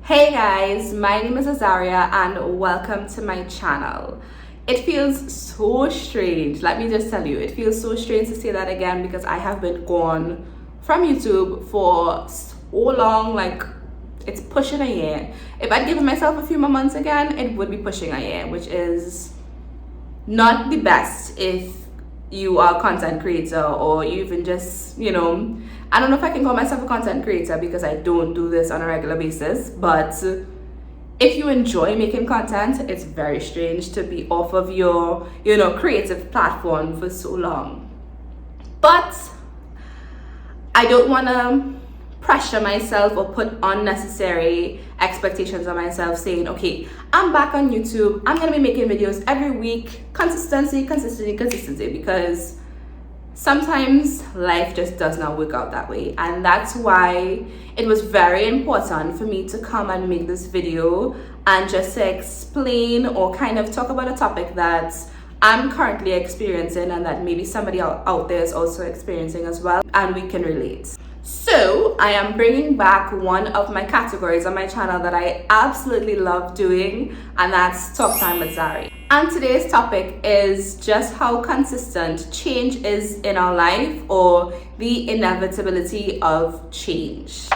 Hey guys, my name is Azaria and welcome to my channel. It feels so strange, let me just tell you, it feels so strange to say that again because I have been gone from YouTube for so long, like it's pushing a year. If I'd given myself a few more months again, it would be pushing a year, which is not the best if you are a content creator or you even just, I don't know if I can call myself a content creator because I don't do this on a regular basis, but if you enjoy making content, it's very strange to be off of your, creative platform for so long. But I don't want to pressure myself or put unnecessary expectations on myself saying, okay, I'm back on YouTube, I'm gonna be making videos every week, consistency, because sometimes life just does not work out that way. And that's why it was very important for me to come and make this video and just to explain or kind of talk about a topic that I'm currently experiencing and that maybe somebody out there is also experiencing as well, and we can relate. So I am bringing back one of my categories on my channel that I absolutely love doing, and that's Talk Time with Zari. And today's topic is just how consistent change is in our life, or the inevitability of change.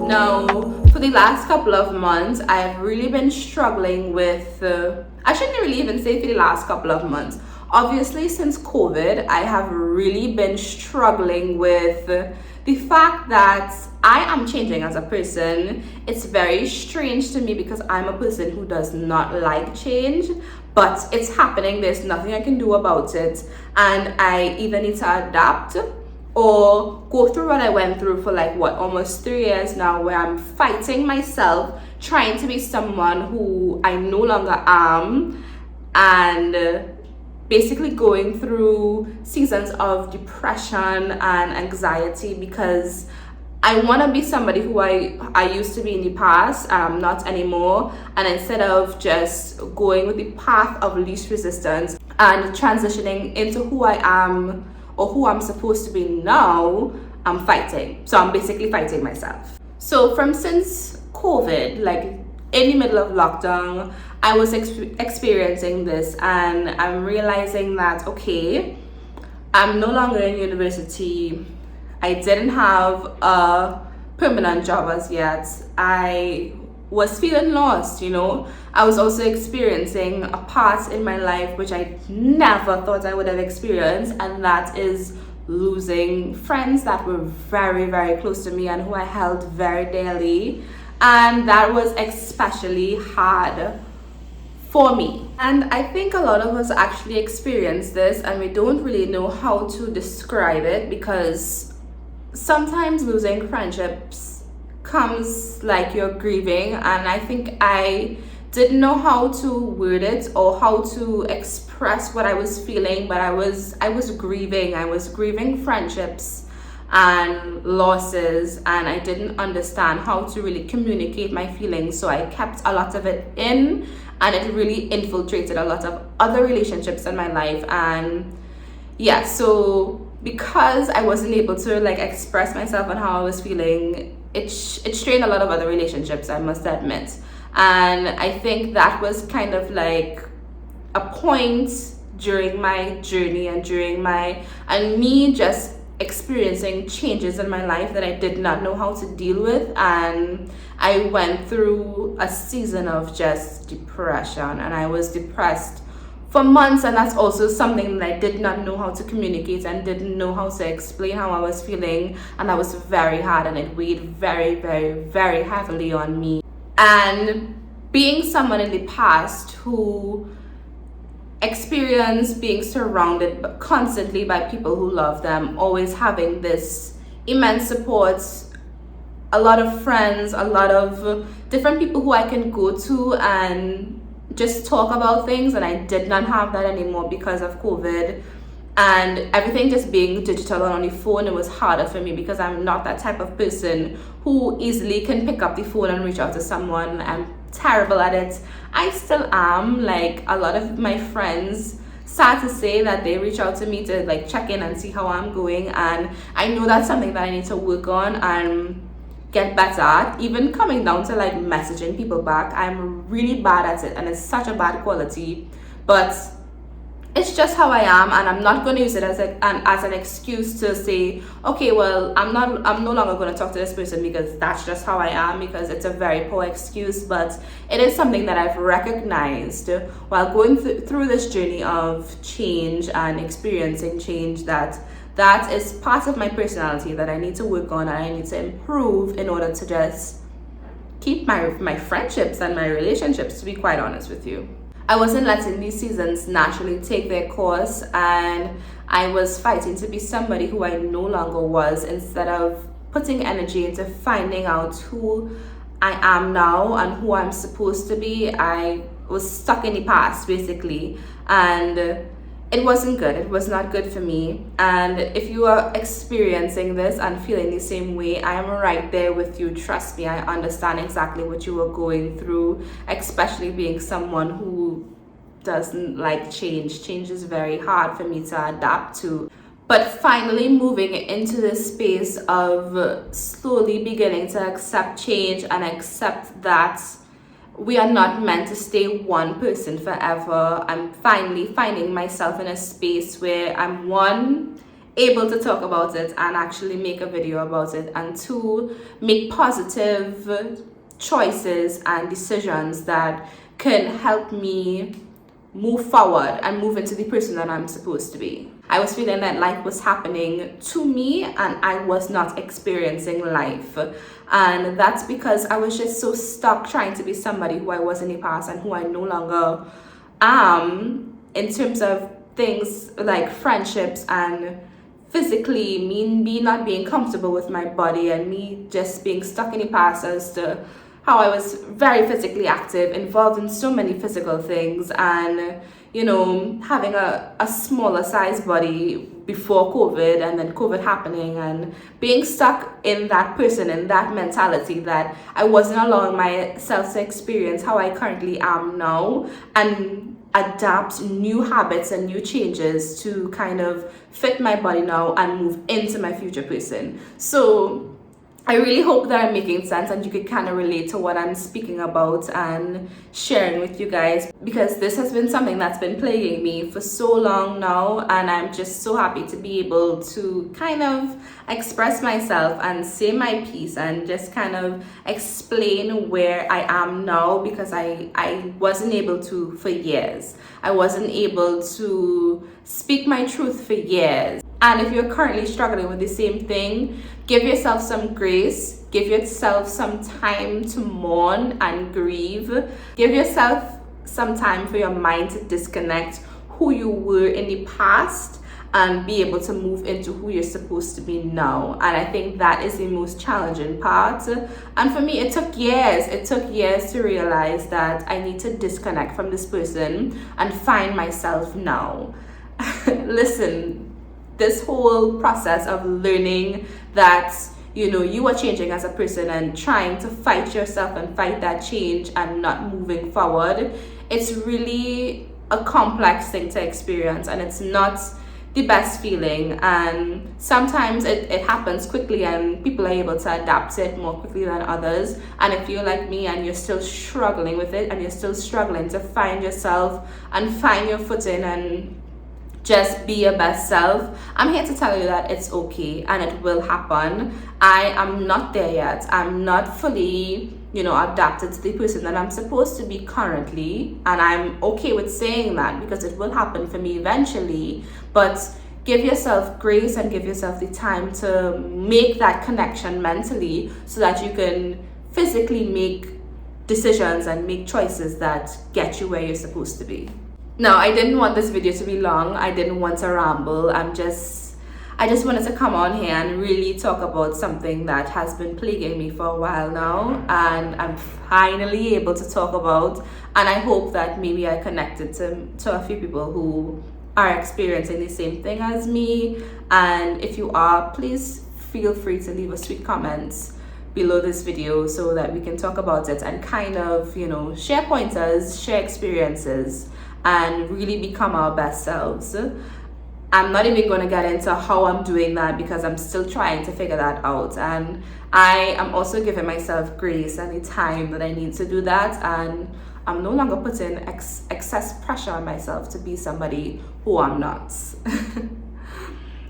Now, for the last couple of months, I've really been struggling with, I shouldn't really even say for the last couple of months. Obviously, since COVID, I have really been struggling with the fact that I am changing as a person. It's very strange to me because I'm a person who does not like change, but it's happening. There's nothing I can do about it. And I either need to adapt or go through what I went through for almost 3 years now, where I'm fighting myself, trying to be someone who I no longer am, and basically going through seasons of depression and anxiety because I want to be somebody who I used to be in the past, not anymore. And instead of just going with the path of least resistance and transitioning into who I am or who I'm supposed to be now, I'm fighting. So I'm basically fighting myself. So since COVID, in the middle of lockdown, I was experiencing this, and I'm realizing that, okay, I'm no longer in university. I didn't have a permanent job as yet. I was feeling lost, I was also experiencing a part in my life which I never thought I would have experienced, and that is losing friends that were very, very close to me and who I held very dearly. And that was especially hard for me. And I think a lot of us actually experience this, and we don't really know how to describe it because sometimes losing friendships comes like you're grieving, and I think I didn't know how to word it or how to express what I was feeling, but I was grieving friendships and losses, and I didn't understand how to really communicate my feelings, so I kept a lot of it in, and it really infiltrated a lot of other relationships in my life. And yeah, so because I wasn't able to express myself and how I was feeling, it strained a lot of other relationships, I must admit. And I think that was kind of a point during my journey and me just experiencing changes in my life that I did not know how to deal with. And I went through a season of just depression, and I was depressed for months, and that's also something that I did not know how to communicate and didn't know how to explain how I was feeling, and that was very hard, and it weighed very, very, very heavily on me. And being someone in the past who experienced being surrounded constantly by people who love them, always having this immense support, a lot of friends, a lot of different people who I can go to and just talk about things, and I did not have that anymore because of COVID and everything just being digital and on the phone. It was harder for me because I'm not that type of person who easily can pick up the phone and reach out to someone. I'm terrible at it. I still am. A lot of my friends sad to say that they reach out to me to like check in and see how I'm going, and I know that's something that I need to work on and get better at. Even coming down to like messaging people back, I'm really bad at it, and it's such a bad quality, but it's just how I am, and I'm not going to use it as an excuse to say, okay, well, I'm no longer going to talk to this person because that's just how I am, because it's a very poor excuse. But it is something that I've recognized while going through this journey of change and experiencing change, that is part of my personality that I need to work on and I need to improve in order to just keep my friendships and my relationships, to be quite honest with you. I wasn't letting these seasons naturally take their course, and I was fighting to be somebody who I no longer was, instead of putting energy into finding out who I am now and who I'm supposed to be. I was stuck in the past, basically, and it wasn't good. It was not good for me. And if you are experiencing this and feeling the same way, I am right there with you. Trust me, I understand exactly what you are going through, especially being someone who doesn't like change. Change is very hard for me to adapt to. But finally moving into this space of slowly beginning to accept change and accept that we are not meant to stay one person forever. I'm finally finding myself in a space where I'm, one, able to talk about it and actually make a video about it, and two, make positive choices and decisions that can help me move forward and move into the person that I'm supposed to be. I was feeling that life was happening to me and I was not experiencing life. And that's because I was just so stuck trying to be somebody who I was in the past and who I no longer am, in terms of things like friendships and physically, me not being comfortable with my body, and me just being stuck in the past as to how I was very physically active, involved in so many physical things, and having a smaller size body before COVID, and then COVID happening, and being stuck in that person, in that mentality, that I wasn't allowing myself to experience how I currently am now and adapt new habits and new changes to kind of fit my body now and move into my future person. So I really hope that I'm making sense and you could kind of relate to what I'm speaking about and sharing with you guys, because this has been something that's been plaguing me for so long now, and I'm just so happy to be able to kind of express myself and say my piece and just kind of explain where I am now, because I wasn't able to for years. I wasn't able to speak my truth for years. And if you're currently struggling with the same thing, give yourself some grace, give yourself some time to mourn and grieve, give yourself some time for your mind to disconnect who you were in the past and be able to move into who you're supposed to be now. And I think that is the most challenging part. And for me, it took years to realize that I need to disconnect from this person and find myself now. Listen, this whole process of learning that you are changing as a person and trying to fight yourself and fight that change and not moving forward, it's really a complex thing to experience, and it's not the best feeling. And sometimes it happens quickly and people are able to adapt to it more quickly than others. And if you're like me and you're still struggling with it and you're still struggling to find yourself and find your footing and just be your best self, I'm here to tell you that it's okay and it will happen. I am not there yet. I'm not fully, adapted to the person that I'm supposed to be currently, and I'm okay with saying that because it will happen for me eventually. But give yourself grace and give yourself the time to make that connection mentally so that you can physically make decisions and make choices that get you where you're supposed to be. Now, I didn't want this video to be long. I didn't want to ramble. I just wanted to come on here and really talk about something that has been plaguing me for a while now, and I'm finally able to talk about. And I hope that maybe I connected to a few people who are experiencing the same thing as me. And if you are, please feel free to leave a sweet comments below this video so that we can talk about it and kind of share pointers, share experiences, and really become our best selves. I'm not even going to get into how I'm doing that because I'm still trying to figure that out. And I am also giving myself grace and the time that I need to do that. And I'm no longer putting excess pressure on myself to be somebody who I'm not.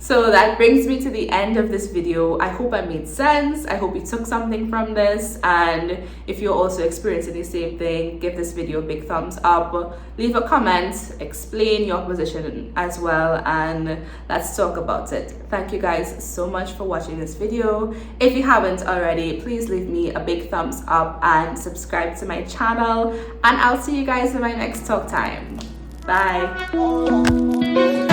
So that brings me to the end of this video. I hope I made sense. I hope you took something from this. And if you're also experiencing the same thing, give this video a big thumbs up. Leave a comment, explain your position as well, and let's talk about it. Thank you guys so much for watching this video. If you haven't already, please leave me a big thumbs up and subscribe to my channel. And I'll see you guys in my next talk time. Bye.